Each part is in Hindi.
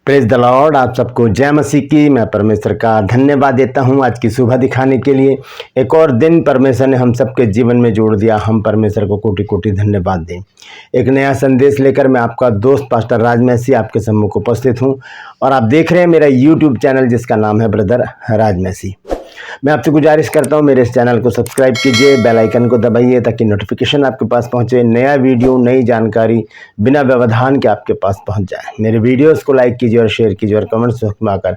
Praise the Lord. आप सबको जय मसीह की। मैं परमेश्वर का धन्यवाद देता हूं आज की सुबह दिखाने के लिए। एक और दिन परमेश्वर ने हम सबके जीवन में जोड़ दिया। हम परमेश्वर को कोटि कोटि धन्यवाद दें। एक नया संदेश लेकर मैं आपका दोस्त पास्टर राज मैसी आपके सम्मुख उपस्थित हूं और आप देख रहे हैं मेरा यूट्यूब चैनल जिसका नाम है ब्रदर राज मैसी। मैं आपसे गुजारिश करता हूं मेरे इस चैनल को सब्सक्राइब कीजिए, बेल आइकन को दबाइए ताकि नोटिफिकेशन आपके पास पहुंचे, नया वीडियो नई जानकारी बिना व्यवधान के आपके पास पहुंच जाए। मेरे वीडियोस को लाइक कीजिए और शेयर कीजिए और कमेंट्स में आकर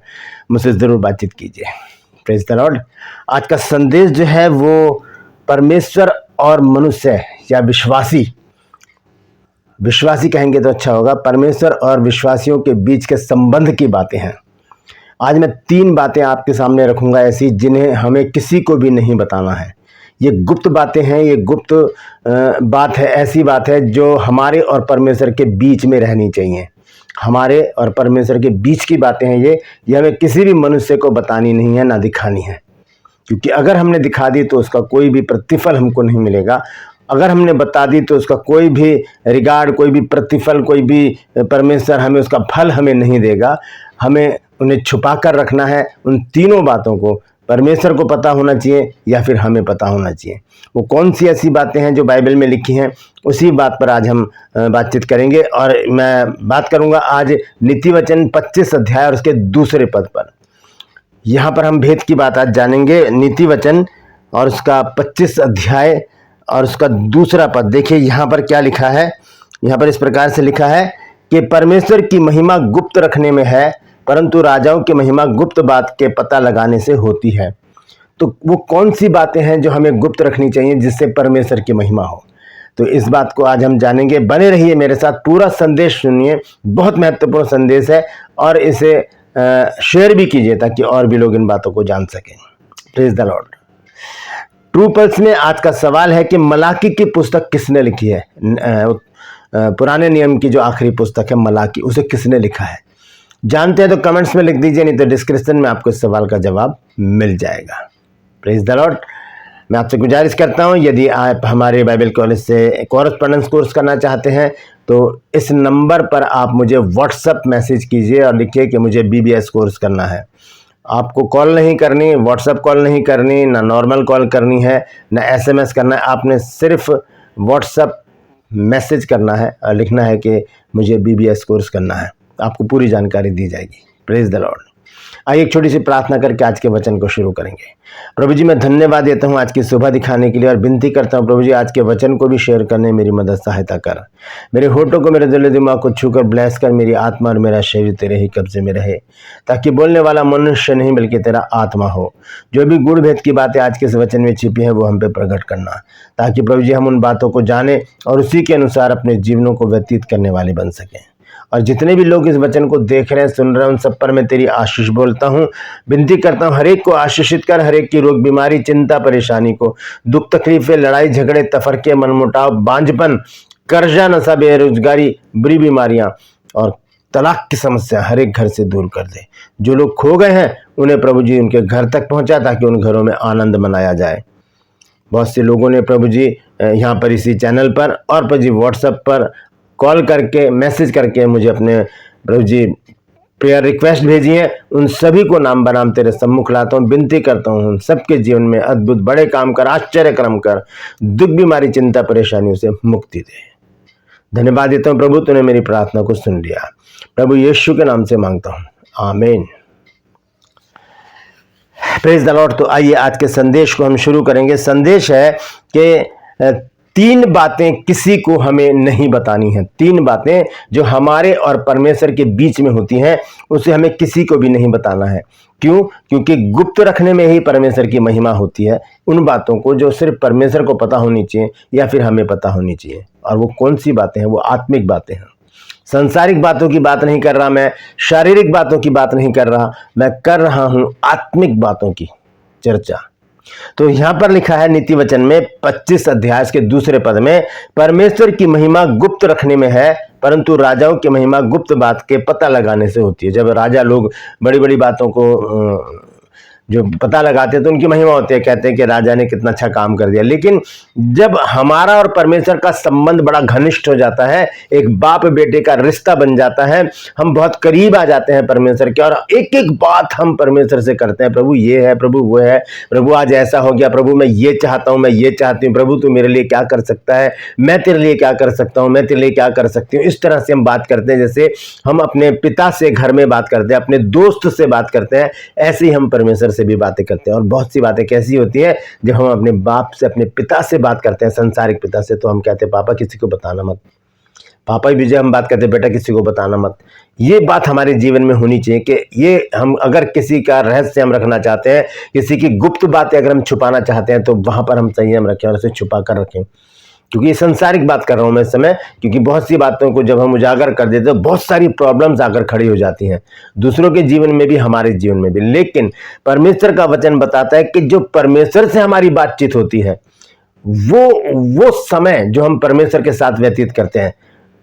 मुझसे ज़रूर बातचीत कीजिए। Praise the Lord. आज का संदेश जो है वो परमेश्वर और मनुष्य या विश्वासी कहेंगे तो अच्छा होगा, परमेश्वर और विश्वासियों के बीच के संबंध की बातें हैं। आज मैं 3 बातें आपके सामने रखूंगा ऐसी जिन्हें हमें किसी को भी नहीं बताना है। ये गुप्त बातें हैं, ये गुप्त बात है, ऐसी बात है जो हमारे और परमेश्वर के बीच में रहनी चाहिए। हमारे और परमेश्वर के बीच की बातें हैं ये हमें किसी भी मनुष्य को बतानी नहीं है, ना दिखानी है, क्योंकि अगर हमने दिखा दी तो उसका कोई भी प्रतिफल हमको नहीं मिलेगा। अगर हमने बता दी तो उसका कोई भी रिगार्ड, कोई भी प्रतिफल, कोई भी परमेश्वर हमें उसका फल हमें नहीं देगा। हमें उन्हें छुपा कर रखना है। उन तीनों बातों को परमेश्वर को पता होना चाहिए या फिर हमें पता होना चाहिए। वो कौन सी ऐसी बातें हैं जो बाइबल में लिखी हैं, उसी बात पर आज हम बातचीत करेंगे। और मैं बात करूंगा आज नीति वचन 25 अध्याय और उसके दूसरे पद पर। यहाँ पर हम भेद की बात आज जानेंगे। नीति वचन और उसका 25 अध्याय और उसका दूसरा पद। देखिए यहाँ पर क्या लिखा है। यहाँ पर इस प्रकार से लिखा है कि परमेश्वर की महिमा गुप्त रखने में है, परंतु राजाओं की महिमा गुप्त बात के पता लगाने से होती है। तो वो कौन सी बातें हैं जो हमें गुप्त रखनी चाहिए जिससे परमेश्वर की महिमा हो, तो इस बात को आज हम जानेंगे। बने रहिए मेरे साथ, पूरा संदेश सुनिए, बहुत महत्वपूर्ण संदेश है और इसे शेयर भी कीजिए ताकि और भी लोग इन बातों को जान सकें। Praise the Lord. True pulse में आज का सवाल है कि मलाकी की पुस्तक किसने लिखी है। पुराने नियम की जो आखिरी पुस्तक है मलाकी, उसे किसने लिखा है। जानते हैं तो कमेंट्स में लिख दीजिए, नहीं तो डिस्क्रिप्शन में आपको इस सवाल का जवाब मिल जाएगा। Praise the Lord. मैं आपसे गुजारिश करता हूं, यदि आप हमारे बाइबल कॉलेज से कॉरेस्पॉन्डेंस कोर्स करना चाहते हैं तो इस नंबर पर आप मुझे व्हाट्सएप मैसेज कीजिए और लिखिए कि मुझे BBS कोर्स करना है। आपको कॉल नहीं करनी, व्हाट्सएप कॉल नहीं करनी, ना नॉर्मल कॉल करनी है, ना SMS करना है। आपने सिर्फ व्हाट्सएप मैसेज करना है और लिखना है कि मुझे BBS कोर्स करना है। आपको पूरी जानकारी दी जाएगी। Praise the Lord. आइए एक छोटी सी प्रार्थना करके आज के वचन को शुरू करेंगे। प्रभु जी, मैं धन्यवाद देता हूँ आज की सुबह दिखाने के लिए और विनती करता हूँ प्रभु जी आज के वचन को भी शेयर करने में मेरी मदद सहायता कर। मेरे होठों को, मेरे दिल दिमाग को छूकर ब्लेस कर। मेरी आत्मा और मेरा शरीर तेरे ही कब्जे में रहे, ताकि बोलने वाला मनुष्य नहीं बल्कि तेरा आत्मा हो। जो भी गुण भेद की बातें आज के इस वचन में छिपी हैं वो हम पे प्रकट करना, ताकि प्रभु जी हम उन बातों को जाने और उसी के अनुसार अपने जीवनों को व्यतीत करने वाले बन सकें। और जितने भी लोग इस वचन को देख रहे हैं, सुन रहे हैं, उन सब पर मैं तेरी आशीष बोलता हूँ। विनती करता हूँ हर एक को आशीषित कर। हर एक की रोग बीमारी, चिंता, परेशानी को, दुख तकलीफें, लड़ाई झगड़े, तफरके, मनमुटाव, बांझपन, कर्जा, नशा, बेरोजगारी, बुरी बीमारियां और तलाक की समस्या हर एक घर से दूर कर दे। जो लोग खो गए हैं उन्हें प्रभु जी उनके घर तक पहुंचा, ताकि उन घरों में आनंद मनाया जाए। बहुत से लोगों ने प्रभु जी यहाँ पर इसी चैनल पर और प्रभु जी व्हाट्सएप पर कॉल करके, मैसेज करके मुझे अपने प्रभु जी प्रेयर रिक्वेस्ट भेजी है। उन सभी को नाम बनाम तेरे सम्मुख लाता हूँ। विनती करता हूँ उन सबके जीवन में अद्भुत बड़े काम कर, आश्चर्य कर्म कर, दुख बीमारी चिंता परेशानियों से मुक्ति दे। धन्यवाद देता हूँ प्रभु, तूने मेरी प्रार्थना को सुन लिया। प्रभु यीशु के नाम से मांगता हूँ, आमीन। Praise the Lord. तो आइए आज के संदेश को हम शुरू करेंगे। संदेश है कि 3 बातें किसी को हमें नहीं बतानी है। 3 बातें जो हमारे और परमेश्वर के बीच में होती हैं उसे हमें किसी को भी नहीं बताना है। क्यों? क्योंकि गुप्त रखने में ही परमेश्वर की महिमा होती है। उन बातों को जो सिर्फ परमेश्वर को पता होनी चाहिए या फिर हमें पता होनी चाहिए। और वो कौन सी बातें हैं? वो आत्मिक बातें हैं। सांसारिक बातों की बात नहीं कर रहा मैं, शारीरिक बातों की बात नहीं कर रहा मैं, कर रहा हूं आत्मिक बातों की चर्चा। तो यहां पर लिखा है नीति वचन में 25 अध्याय के दूसरे पद में, परमेश्वर की महिमा गुप्त रखने में है, परंतु राजाओं की महिमा गुप्त बात के पता लगाने से होती है। जब राजा लोग बड़ी बड़ी बातों को जो पता लगाते हैं तो उनकी महिमा होती है, कहते हैं कि राजा ने कितना अच्छा काम कर दिया। लेकिन जब हमारा और परमेश्वर का संबंध बड़ा घनिष्ठ हो जाता है, एक बाप बेटे का रिश्ता बन जाता है, हम बहुत करीब आ जाते हैं परमेश्वर के, और एक एक बात हम परमेश्वर से करते हैं, प्रभु ये है, प्रभु वो है, प्रभु आज ऐसा हो गया, प्रभु मैं ये चाहता हूं, मैं ये चाहती हूँ, प्रभु तू मेरे लिए क्या कर सकता है, मैं तेरे लिए क्या कर सकता हूँ, मैं तेरे लिए क्या कर सकती हूँ। इस तरह से हम बात करते हैं जैसे हम अपने पिता से घर में बात करते हैं, अपने दोस्त से बात करते हैं, ऐसे ही हम परमेश्वर से भी बातें करते हैं। और बहुत सी बातें कैसी होती है, जब हम अपने बाप से, अपने पिता से बात करते हैं, संसारिक पिता से, तो हम कहते हैं पापा किसी को बताना मत। पापा भी जब हम बात करते हैं बेटा किसी को बताना मत। ये बात हमारे जीवन में होनी चाहिए कि ये हम अगर किसी का रहस्य हम रखना चाहते हैं, किसी की गुप्त बातें अगर हम छुपाना चाहते हैं, तो वहां पर हम संयम रखें और उसे छुपा कर रखें। क्योंकि ये संसारिक बात कर रहा हूं मैं इस समय, क्योंकि बहुत सी बातों को जब हम उजागर कर देते हैं, बहुत सारी प्रॉब्लम्स आकर खड़ी हो जाती हैं, दूसरों के जीवन में भी, हमारे जीवन में भी। लेकिन परमेश्वर का वचन बताता है कि जो परमेश्वर से हमारी बातचीत होती है, वो समय जो हम परमेश्वर के साथ व्यतीत करते हैं,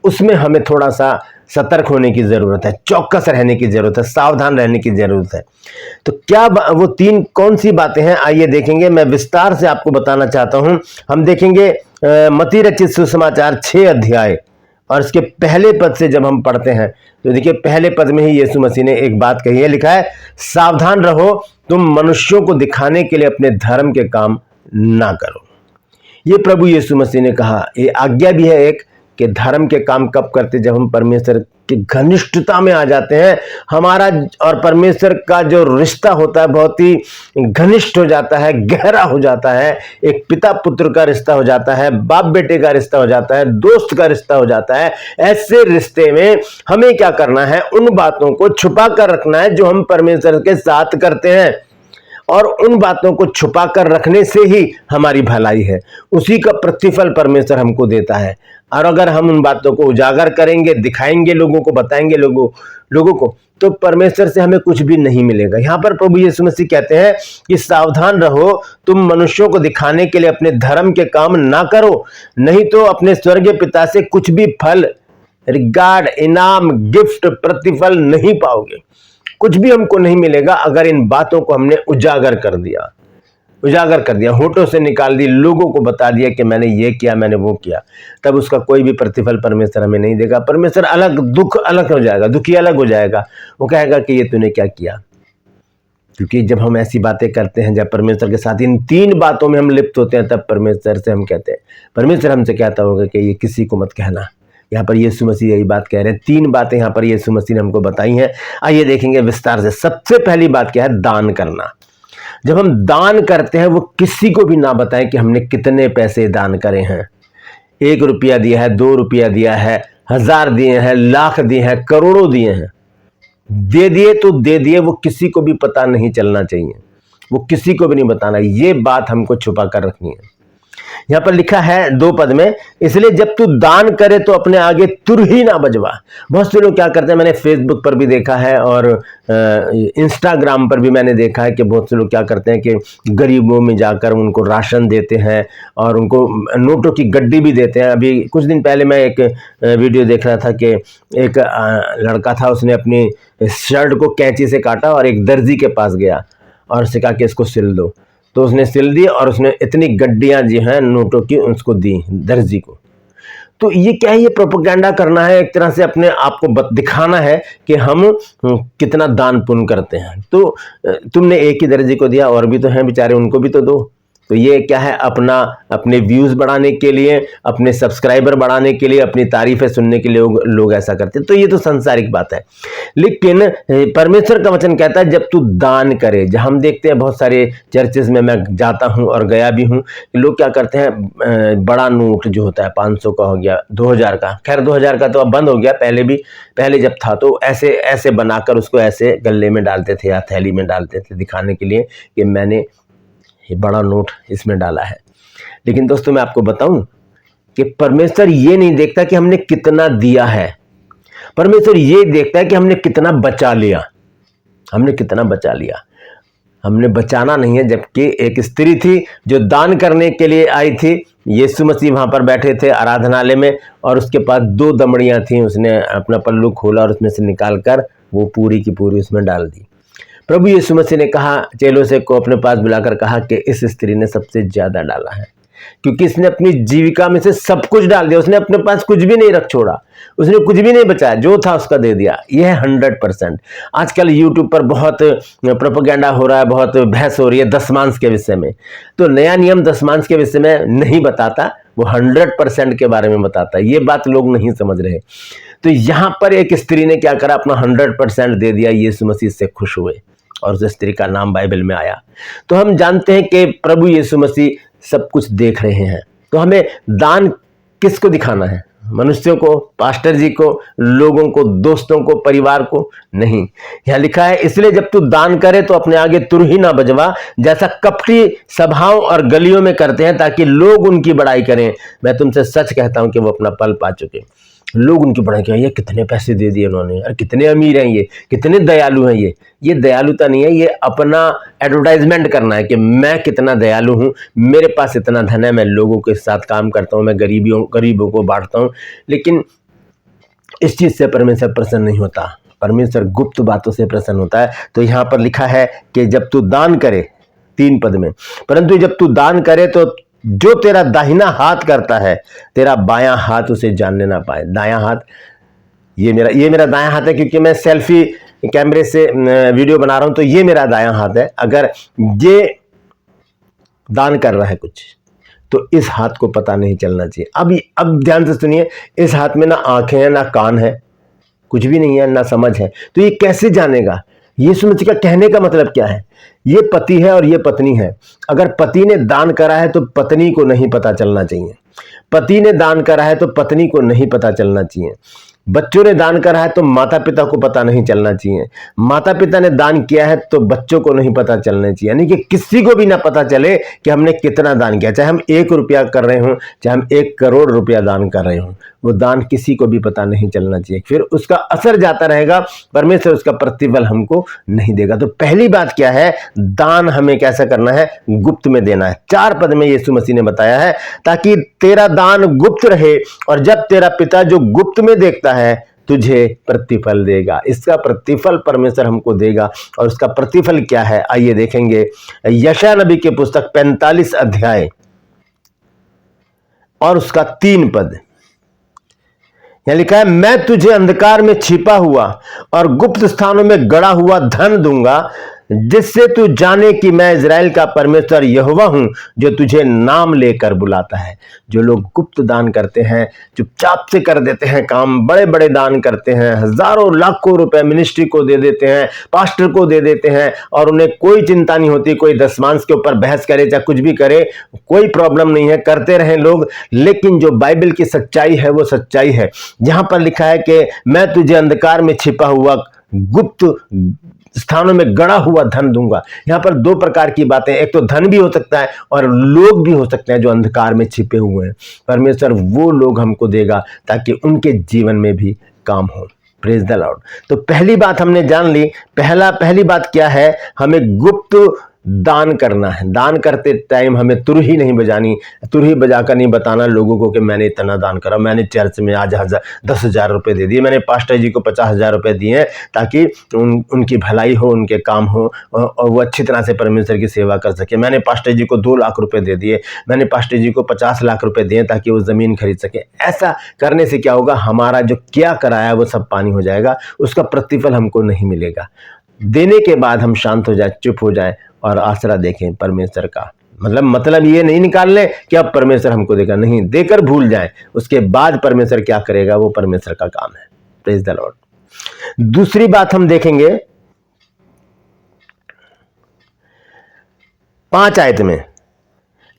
उसमें हमें थोड़ा सा सतर्क होने की जरूरत है, चौकस रहने की जरूरत है, सावधान रहने की जरूरत है। तो क्या वो तीन कौन सी बातें हैं, आइए देखेंगे। मैं विस्तार से आपको बताना चाहता हूं। हम देखेंगे मत्ती रचित सुसमाचार 6 अध्याय, और इसके पहले पद से जब हम पढ़ते हैं तो देखिए पहले पद में ही यीशु मसीह ने एक बात कही है, लिखा है सावधान रहो, तुम मनुष्यों को दिखाने के लिए अपने धर्म के काम ना करो। ये प्रभु यीशु मसीह ने कहा, ये आज्ञा भी है एक, कि धर्म के काम कब करते, जब हम परमेश्वर की घनिष्ठता में आ जाते हैं। हमारा और परमेश्वर का जो रिश्ता होता है बहुत ही घनिष्ठ हो जाता है, गहरा हो जाता है, एक पिता पुत्र का रिश्ता हो जाता है, बाप बेटे का रिश्ता हो जाता है, दोस्त का रिश्ता हो जाता है। ऐसे रिश्ते में हमें क्या करना है, उन बातों को छुपा कर रखना है जो हम परमेश्वर के साथ करते हैं, और उन बातों को छुपा कर रखने से ही हमारी भलाई है, उसी का प्रतिफल परमेश्वर हमको देता है। और अगर हम उन बातों को उजागर करेंगे, दिखाएंगे लोगों को, बताएंगे लोगों को, तो परमेश्वर से हमें कुछ भी नहीं मिलेगा। यहां पर प्रभु यीशु मसीह कहते हैं कि सावधान रहो, तुम मनुष्यों को दिखाने के लिए अपने धर्म के काम ना करो, नहीं तो अपने स्वर्गीय पिता से कुछ भी फल, रिगार्ड, इनाम, गिफ्ट, प्रतिफल नहीं पाओगे। कुछ भी हमको नहीं मिलेगा अगर इन बातों को हमने उजागर कर दिया, होठों से निकाल दी, लोगों को बता दिया कि मैंने ये किया, मैंने वो किया, तब उसका कोई भी प्रतिफल परमेश्वर हमें नहीं देगा। परमेश्वर अलग, दुख अलग हो जाएगा, दुखी अलग हो जाएगा, वो कहेगा कि ये तूने क्या किया। क्योंकि जब हम ऐसी बातें करते हैं, जब परमेश्वर के साथ इन तीन बातों में हम लिप्त होते हैं, तब परमेश्वर से हम कहते हैं, परमेश्वर हमसे कहता होगा कि ये किसी को मत कहना। यहाँ पर यीशु मसीह यही बात कह रहे हैं। तीन बातें यहाँ पर यीशु मसीह ने हमको बताई हैं, आइए देखेंगे विस्तार से। सबसे पहली बात क्या है, दान करना। जब हम दान करते हैं, वो किसी को भी ना बताएं कि हमने कितने पैसे दान करे हैं। 1 रुपया दिया है, 2 रुपया दिया है, 1000 दिए हैं, लाख दिए हैं, करोड़ों दिए हैं, दे दिए तो दे दिए, वो किसी को भी पता नहीं चलना चाहिए, वो किसी को भी नहीं बताना। ये बात हमको छुपा कर रखनी है। यहां पर लिखा है 2 पद में, इसलिए जब तू दान करे तो अपने आगे तुर ही ना बजवा। बहुत से लोग क्या करते हैं, मैंने फेसबुक पर भी देखा है और इंस्टाग्राम पर भी मैंने देखा है कि बहुत से लोग क्या करते हैं कि गरीबों में जाकर उनको राशन देते हैं और उनको नोटों की गड्डी भी देते हैं। अभी कुछ दिन पहले मैं एक वीडियो देख रहा था कि एक लड़का था, उसने अपनी शर्ट को कैंची से काटा और एक दर्जी के पास गया और उससे कहा कि इसको सिल दो, तो उसने सिल दी और उसने इतनी गड्डियां जी हैं नोटों की उसको दी दर्जी को। तो ये क्या है, ये प्रोपेगेंडा करना है, एक तरह से अपने आप को दिखाना है कि हम कितना दान पुण्य करते हैं। तो तुमने एक ही दर्जी को दिया, और भी तो हैं बेचारे, उनको भी तो दो। तो ये क्या है, अपने व्यूज बढ़ाने के लिए, अपने सब्सक्राइबर बढ़ाने के लिए, अपनी तारीफें सुनने के लिए लोग ऐसा करते हैं। तो ये तो संसारिक बात है। लेकिन परमेश्वर का वचन कहता है जब तू दान करे। जब हम देखते हैं बहुत सारे चर्चेज में मैं जाता हूं और गया भी हूं, लोग क्या करते हैं, बड़ा नोट जो होता है 500 का हो गया, 2000 का, खैर 2000 का तो अब बंद हो गया, पहले जब था तो ऐसे बनाकर उसको ऐसे गले में डालते थे या थैली में डालते थे, दिखाने के लिए कि मैंने ये बड़ा नोट इसमें डाला है। लेकिन दोस्तों मैं आपको बताऊं कि परमेश्वर ये नहीं देखता कि हमने कितना दिया है, परमेश्वर ये देखता है कि हमने कितना बचा लिया। हमने बचाना नहीं है। जबकि एक स्त्री थी जो दान करने के लिए आई थी, यीशु मसीह वहां पर बैठे थे आराधनालय में, और उसके पास 2 दमड़ियां थी। उसने अपना पल्लू खोला और उसमें से निकालकर वो पूरी की पूरी उसमें डाल दी। प्रभु यीशु मसीह ने कहा चेलों से को अपने पास बुलाकर कहा कि इस स्त्री ने सबसे ज्यादा डाला है, क्योंकि इसने अपनी जीविका में से सब कुछ डाल दिया, उसने अपने पास कुछ भी नहीं रख छोड़ा, उसने कुछ भी नहीं बचाया, जो था उसका दे दिया। यह है 100%। आजकल यूट्यूब पर बहुत प्रोपेगेंडा हो रहा है, बहुत बहस हो रही है दशमांश के विषय में। तो नया नियम दशमांश के विषय में नहीं बताता, वो 100% के बारे में बताता है। ये बात लोग नहीं समझ रहे। तो यहां पर एक स्त्री ने क्या करा, अपना 100% दे दिया। यीशु मसीह से खुश हुए और उस स्त्री का नाम बाइबल में आया। तो हम जानते हैं कि प्रभु यीशु मसीह सब कुछ देख रहे हैं। तो हमें दान किसको दिखाना है? मनुष्यों को, पास्टर जी को, लोगों को, दोस्तों को, परिवार को नहीं। यहां लिखा है इसलिए जब तू दान करे तो अपने आगे तुर ही ना बजवा, जैसा कपटी सभाओं और गलियों में करते हैं ताकि लोग उनकी बड़ाई करें। मैं तुमसे सच कहता हूं कि वो अपना फल पा चुके। लोग उनकी बड़ाई करें, ये कितने पैसे दे दिए उन्होंने, और कितने अमीर हैं, ये कितने दयालु हैं। ये दयालुता नहीं है, ये अपना एडवर्टाइजमेंट करना है कि मैं कितना दयालु हूं, मेरे पास इतना धन है, मैं लोगों के साथ काम करता हूं, मैं गरीबों को बांटता हूं। लेकिन इस चीज से परमेश्वर प्रसन्न नहीं होता। परमेश्वर गुप्त बातों से प्रसन्न होता है। तो यहां पर लिखा है कि जब तू दान करे, 3 पद में, परंतु जब तू दान करे तो जो तेरा दाहिना हाथ करता है, तेरा बायां हाथ उसे जानने ना पाए। दायां हाथ, ये मेरा दायां हाथ है, क्योंकि मैं सेल्फी कैमरे से वीडियो बना रहा हूं, तो ये मेरा दायां हाथ है। अगर ये दान कर रहा है कुछ, तो इस हाथ को पता नहीं चलना चाहिए। अब ध्यान से सुनिए, इस हाथ में ना आंखें हैं, ना कान है, कुछ भी नहीं है, ना समझ है, तो ये कैसे जानेगा? यीशु मसीह का कहने का मतलब क्या है? ये पति है और ये पत्नी है। अगर पति ने दान करा है तो पत्नी को नहीं पता चलना चाहिए, पति ने दान करा है तो पत्नी को नहीं पता चलना चाहिए, बच्चों ने दान करा है तो माता पिता को पता नहीं चलना चाहिए, माता पिता ने दान किया है तो बच्चों को नहीं पता चलना चाहिए। यानी कि किसी को भी ना पता चले कि हमने कितना दान किया, चाहे हम 1 रुपया कर रहे हों, चाहे हम 1 करोड़ रुपया दान कर रहे हों, वो दान किसी को भी पता नहीं चलना चाहिए। फिर उसका असर जाता रहेगा, परमेश्वर उसका प्रतिफल हमको नहीं देगा। तो पहली बात क्या है? दान हमें कैसा करना है? गुप्त में देना है। 4 पद में यीशु मसीह ने बताया है, ताकि तेरा दान गुप्त रहे और जब तेरा पिता जो गुप्त में देखता है तुझे प्रतिफल देगा। इसका प्रतिफल परमेश्वर हमको देगा। और उसका प्रतिफल क्या है, आइए देखेंगे। यशायाह नबी के पुस्तक 45 अध्याय और उसका 3 पद, यहां लिखा है, मैं तुझे अंधकार में छिपा हुआ और गुप्त स्थानों में गड़ा हुआ धन दूंगा, जिससे तू जाने कि मैं इज़राइल का परमेश्वर यहोवा हूं, जो तुझे नाम लेकर बुलाता है। जो लोग गुप्त दान करते हैं, चुपचाप से कर देते हैं काम, बड़े बड़े दान करते हैं, हजारों लाखों रुपए मिनिस्ट्री को दे देते हैं, पास्टर को दे देते हैं, और उन्हें कोई चिंता नहीं होती, कोई दशमांश के ऊपर बहस करे चाहे कुछ भी करे, कोई प्रॉब्लम नहीं है, करते रहें लोग। लेकिन जो बाइबल की सच्चाई है वो सच्चाई है। जहां पर लिखा है कि मैं तुझे अंधकार में छिपा हुआ गुप्त स्थानों में गड़ा हुआ धन दूंगा। यहां पर 2 प्रकार की बातें, एक तो धन भी हो सकता है और लोग भी हो सकते हैं जो अंधकार में छिपे हुए हैं। परमेश्वर वो लोग हमको देगा ताकि उनके जीवन में भी काम हो। Praise the Lord. तो पहली बात हमने जान ली। पहली बात क्या है? हमें गुप्त दान करना है। दान करते टाइम हमें तुरही नहीं बजानी, तुरही बजाकर नहीं बताना लोगों को कि मैंने इतना दान करा, मैंने चर्च में आज 10,000 रुपये दे दिए, मैंने पास्टर जी को 50,000 रुपये दिए हैं ताकि उनकी भलाई हो, उनके काम हो और वो अच्छी तरह से परमेश्वर की सेवा कर सके। मैंने पास्टर जी को 2 लाख रुपये दे दिए, मैंने पास्टर जी को 50 लाख रुपये दिए ताकि वो ज़मीन खरीद सके। ऐसा करने से क्या होगा? हमारा जो क्या कराया वो सब पानी हो जाएगा, उसका प्रतिफल हमको नहीं मिलेगा। देने के बाद हम शांत हो जाए, चुप हो जाए और आसरा देखें परमेश्वर का। मतलब ये नहीं निकाल लें कि अब परमेश्वर हमको देगा, नहीं, देकर भूल जाएं, उसके बाद परमेश्वर क्या करेगा वो परमेश्वर का काम है। Praise the Lord. दूसरी बात हम देखेंगे 5 आयत में,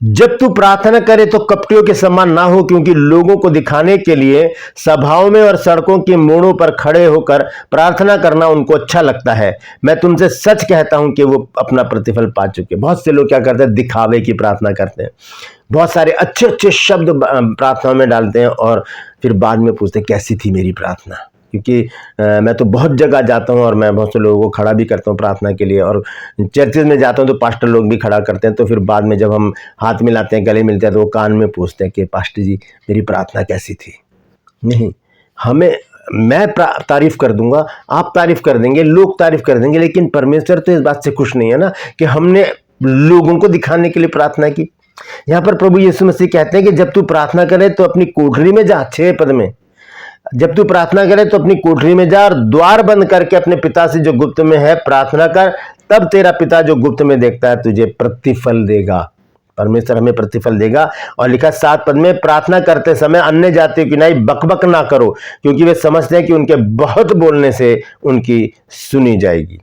जब तू प्रार्थना करे तो कपटियों के समान ना हो, क्योंकि लोगों को दिखाने के लिए सभाओं में और सड़कों के मोड़ों पर खड़े होकर प्रार्थना करना उनको अच्छा लगता है। मैं तुमसे सच कहता हूं कि वो अपना प्रतिफल पा चुके। बहुत से लोग क्या करते हैं? दिखावे की प्रार्थना करते हैं, बहुत सारे अच्छे अच्छे शब्द प्रार्थना में डालते हैं और फिर बाद में पूछते हैं कैसी थी मेरी प्रार्थना। क्योंकि मैं तो बहुत जगह जाता हूँ और मैं बहुत से लोगों को खड़ा भी करता हूँ प्रार्थना के लिए, और चर्चेज में जाता हूँ तो पास्टर लोग भी खड़ा करते हैं। तो फिर बाद में जब हम हाथ मिलाते हैं, गले मिलते हैं, तो वो कान में पूछते हैं कि पास्टर जी मेरी प्रार्थना कैसी थी। नहीं, हमें मैं तारीफ कर दूंगा, आप तारीफ कर देंगे, लोग तारीफ कर देंगे, लेकिन परमेश्वर तो इस बात से खुश नहीं है ना कि हमने लोगों को दिखाने के लिए प्रार्थना की। यहां पर प्रभु यीशु मसीह कहते हैं कि जब तू प्रार्थना करे तो अपनी कोठरी में जा, 6 पद में, जब तू प्रार्थना करे तो अपनी कोठरी में जा और द्वार बंद करके अपने पिता से जो गुप्त में है प्रार्थना कर, तब तेरा पिता जो गुप्त में देखता है तुझे प्रतिफल देगा। परमेश्वर हमें प्रतिफल देगा। और लिखा 7 पद में, प्रार्थना करते समय अन्य जातियों की नहीं बकबक ना करो, क्योंकि वे समझते हैं कि उनके बहुत बोलने से उनकी सुनी जाएगी,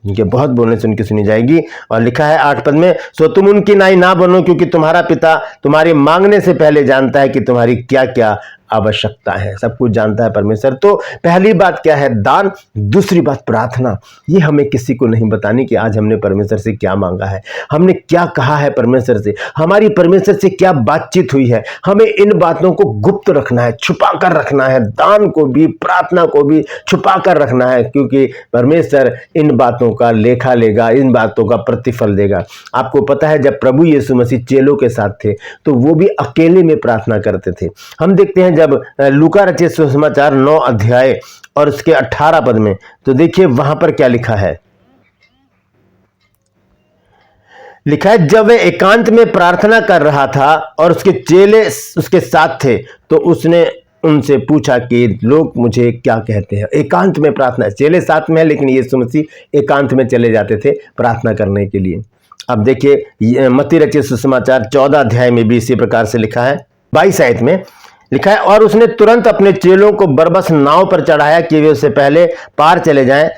उनके बहुत बोलने से उनकी सुनी जाएगी। और लिखा है 8 पद में, सो तुम उनकी नाई ना बनो, क्योंकि तुम्हारा पिता तुम्हारे मांगने से पहले जानता है कि तुम्हारी क्या क्या आवश्यकता है। सब कुछ जानता है परमेश्वर। तो पहली बात क्या है? दान। दूसरी बात प्रार्थना। ये हमें किसी को नहीं बतानी कि आज हमने परमेश्वर से क्या मांगा है, हमने क्या कहा है परमेश्वर से, हमारी परमेश्वर से क्या बातचीत हुई है। हमें इन बातों को गुप्त रखना है, छुपा कर रखना है। दान को भी, प्रार्थना को भी छुपा कर रखना है, क्योंकि परमेश्वर इन बातों का लेखा लेगा, इन बातों का प्रतिफल देगा। आपको पता है जब प्रभु यीशु मसीह चेलों के साथ थे तो वो भी अकेले में प्रार्थना करते थे। हम देखते हैं जब लूका रचित सुसमाचार 9 अध्याय और उसके 18 पद में, तो देखिए वहां पर क्या लिखा है। लिखा है, जब वह एकांत में प्रार्थना कर रहा था और उसके चेले उसके साथ थे, तो उसने उनसे पूछा कि लोग मुझे क्या कहते हैं। एकांत में प्रार्थना, चेले साथ में है लेकिन यीशु मसीह एकांत में चले जाते थे प्रार्थना करने के लिए। अब देखिए मत्ती रचित सुसमाचार 14 अध्याय में भी इसी प्रकार से लिखा है। 22 आयत में लिखा है, और उसने तुरंत अपने चेलों को बरबस नाव पर चढ़ाया कि वे उससे पहले पार चले जाएं,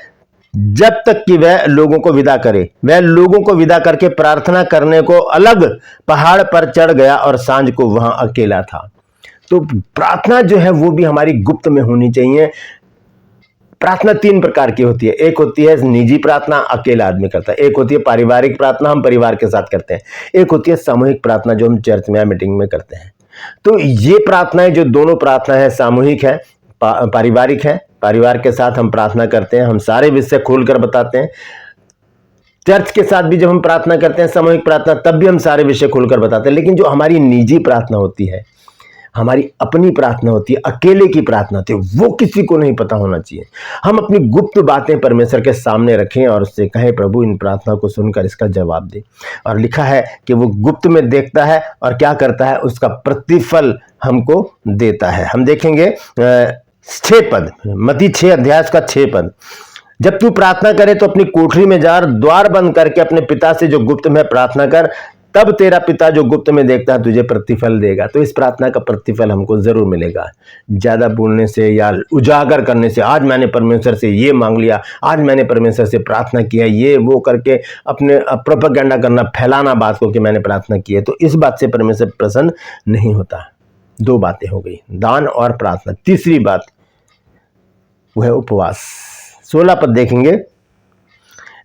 जब तक कि वह लोगों को विदा करे। वह लोगों को विदा करके प्रार्थना करने को अलग पहाड़ पर चढ़ गया और सांझ को वहां अकेला था। तो प्रार्थना जो है वो भी हमारी गुप्त में होनी चाहिए। प्रार्थना 3 प्रकार की होती है। एक होती है निजी प्रार्थना, अकेला आदमी करता है। एक होती है पारिवारिक प्रार्थना, हम परिवार के साथ करते हैं। एक होती है सामूहिक प्रार्थना, जो हम चर्च में या मीटिंग में करते हैं। तो ये प्रार्थनाएं, जो दोनों प्रार्थना है, सामूहिक है, पारिवारिक है, परिवार के साथ हम प्रार्थना करते हैं, हम सारे विषय खोलकर बताते हैं। चर्च के साथ भी जब हम प्रार्थना करते हैं सामूहिक प्रार्थना, तब भी हम सारे विषय खोलकर बताते हैं। लेकिन जो हमारी निजी प्रार्थना होती है, हमारी अपनी प्रार्थना होती है, अकेले की प्रार्थना होती है, वो किसी को नहीं पता होना चाहिए। हम अपनी गुप्त बातें परमेश्वर के सामने रखें और उससे कहें, प्रभु इन प्रार्थना को सुनकर इसका जवाब दे। और लिखा है कि वो गुप्त में देखता है और क्या करता है, उसका प्रतिफल हमको देता है। हम देखेंगे 6 पद, मत्ती 6 अध्याय का 6 पद, जब तू प्रार्थना करे तो अपनी कोठरी में जा, द्वार बंद करके अपने पिता से जो गुप्त में प्रार्थना कर, तब तेरा पिता जो गुप्त में देखता है तुझे प्रतिफल देगा। तो इस प्रार्थना का प्रतिफल हमको जरूर मिलेगा। ज्यादा बोलने से या उजागर करने से, आज मैंने परमेश्वर से ये मांग लिया, आज मैंने परमेश्वर से प्रार्थना किया, ये वो करके अपने प्रोपेगेंडा करना, फैलाना बात को कि मैंने प्रार्थना की है, तो इस बात से परमेश्वर प्रसन्न नहीं होता। 2 बातें हो गई, दान और प्रार्थना। तीसरी बात वो है उपवास। 16 पद देखेंगे,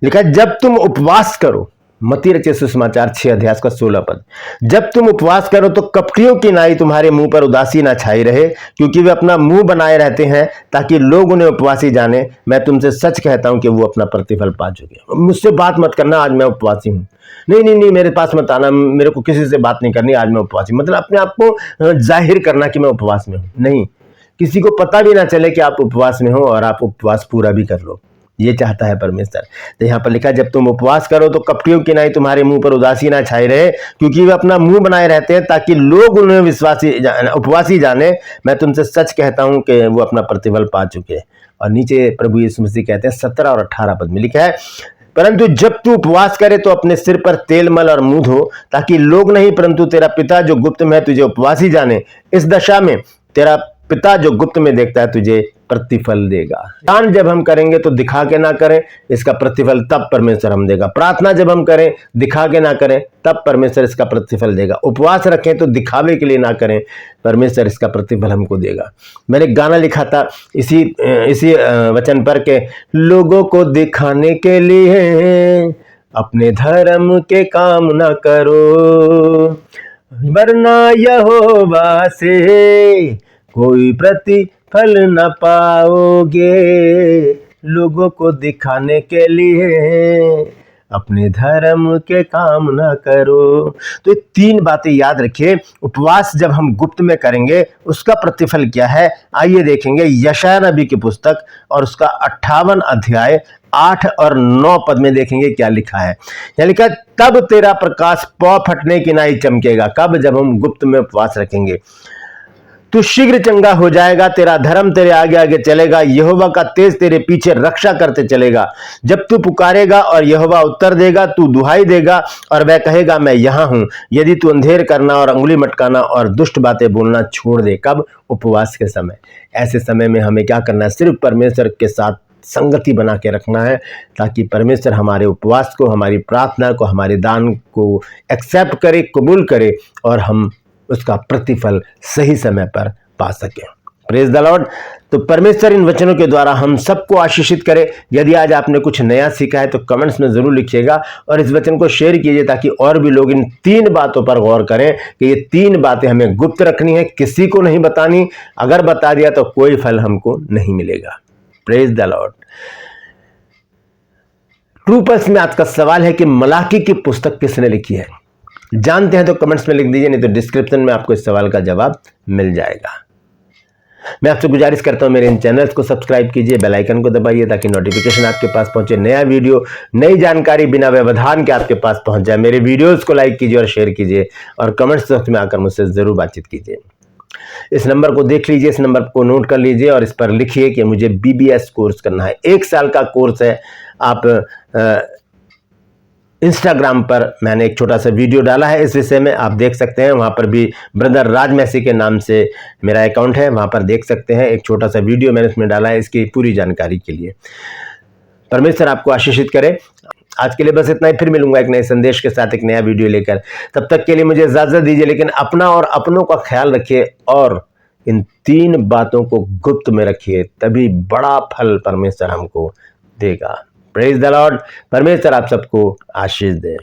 लिखा, जब तुम उपवास करो, मत्ती रचित सुसमाचार 6 अध्याय का 16 पद, जब तुम उपवास करो तो कपटियों की नाई तुम्हारे मुंह पर उदासी ना छाई रहे, क्योंकि वे अपना मुंह बनाए रहते हैं ताकि लोग उन्हें उपवासी जाने। मैं तुमसे सच कहता हूं कि वो अपना प्रतिफल पा चुके। मुझसे बात मत करना, आज मैं उपवासी हूं। नहीं नहीं नहीं, मेरे पास मत आना, मेरे को किसी से बात नहीं करनी, आज मैं उपवासी। मतलब अपने आप को जाहिर करना कि मैं उपवास में हूं। नहीं, किसी को पता भी ना चले कि आप उपवास में हो और आप उपवास पूरा भी कर लो। ये चाहता है परमेश्वर। तो यहाँ पर लिखा, जब तुम उपवास करो तो कपटियों की नाई तुम्हारे मुंह पर उदासी ना छाई रहे, क्योंकि वे अपना मुंह बनाए रहते हैं ताकि लोग उन्हें उपवासी जाने। मैं तुमसे सच कहता हूं कि वो अपना प्रतिफल पा चुके। और नीचे प्रभु यीशु मसीह कहते हैं 17 और 18 पद में लिखा है, परंतु जब तू उपवास करे तो अपने सिर पर तेल मल और मुंह धो, ताकि लोग नहीं परंतु तेरा पिता जो गुप्त में है तुझे उपवासी जाने। इस दशा में तेरा पिता जो गुप्त में देखता है तुझे प्रतिफल देगा। दान जब हम करेंगे तो दिखा के ना करें, इसका प्रतिफल तब परमेश्वर हम देगा। प्रार्थना जब हम करें, दिखा के ना करें, तब परमेश्वर इसका प्रतिफल देगा। उपवास रखें तो दिखावे के लिए ना करें, परमेश्वर इसका प्रतिफल हमको देगा। मैंने एक गाना लिखा था इसी वचन पर के, लोगों को दिखाने के लिए अपने धर्म के काम ना करो, वरना यहोवा से कोई प्रतिफल न पाओगे। लोगों को दिखाने के लिए अपने धर्म के काम ना करो। तो ये 3 बातें याद रखिए। उपवास जब हम गुप्त में करेंगे उसका प्रतिफल क्या है, आइए देखेंगे यशायाह नबी की पुस्तक और उसका 58 अध्याय 8 और 9 पद में देखेंगे क्या लिखा है। यहाँ लिखा है, तब तेरा प्रकाश पौ फटने की नाई चमकेगा। कब? जब हम गुप्त में उपवास रखेंगे। तू शीघ्र चंगा हो जाएगा, तेरा धर्म तेरे आगे आगे चलेगा, यहोवा का तेज तेरे पीछे रक्षा करते चलेगा। जब तू पुकारेगा और यहोवा उत्तर देगा, तू दुहाई देगा और वह कहेगा मैं यहां हूं। यदि तू अंधेर करना और अंगुली मटकाना और दुष्ट बातें बोलना छोड़ दे। कब? उपवास के समय। ऐसे समय में हमें क्या करना है? सिर्फ परमेश्वर के साथ संगति बना के रखना है, ताकि परमेश्वर हमारे उपवास को, हमारी प्रार्थना को, हमारे दान को एक्सेप्ट करे, कबूल करे और हम उसका प्रतिफल सही समय पर पा सकें। Praise the Lord. तो परमेश्वर इन वचनों के द्वारा हम सबको आशीषित करे। यदि आज आपने कुछ नया सीखा है तो कमेंट्स में जरूर लिखिएगा और इस वचन को शेयर कीजिए, ताकि और भी लोग इन 3 बातों पर गौर करें कि ये 3 बातें हमें गुप्त रखनी है, किसी को नहीं बतानी। अगर बता दिया तो कोई फल हमको नहीं मिलेगा। Praise the Lord. True pulse में आज का सवाल है कि मलाकी की पुस्तक किसने लिखी है? जानते हैं तो कमेंट्स में लिख दीजिए, नहीं तो डिस्क्रिप्शन में आपको इस सवाल का जवाब मिल जाएगा। मैं आपसे गुजारिश करता हूं मेरे इन चैनल्स को सब्सक्राइब कीजिए, बेल आइकन को दबाइए ताकि नोटिफिकेशन आपके पास पहुंचे, नया वीडियो, नई जानकारी बिना व्यवधान के आपके पास पहुंच जाए। मेरे वीडियोस को लाइक कीजिए और शेयर कीजिए और कमेंट्स बॉक्स में आकर मुझसे जरूर बातचीत कीजिए। इस नंबर को देख लीजिए, इस नंबर को नोट कर लीजिए और इस पर लिखिए कि मुझे BBS कोर्स करना है। 1 साल का कोर्स है। आप इंस्टाग्राम पर मैंने एक छोटा सा वीडियो डाला है इस विषय में, आप देख सकते हैं। वहाँ पर भी ब्रदर राज मैसी के नाम से मेरा अकाउंट है, वहाँ पर देख सकते हैं। एक छोटा सा वीडियो मैंने इसमें डाला है इसकी पूरी जानकारी के लिए। परमेश्वर आपको आशीषित करे। आज के लिए बस इतना ही, फिर मिलूंगा एक नए संदेश के साथ, एक नया वीडियो लेकर। तब तक के लिए मुझे इजाजत दीजिए, लेकिन अपना और अपनों का ख्याल रखिए और इन 3 बातों को गुप्त में रखिए, तभी बड़ा फल परमेश्वर हमको देगा। Praise the Lord. परमेश्वर आप सबको आशीष दे।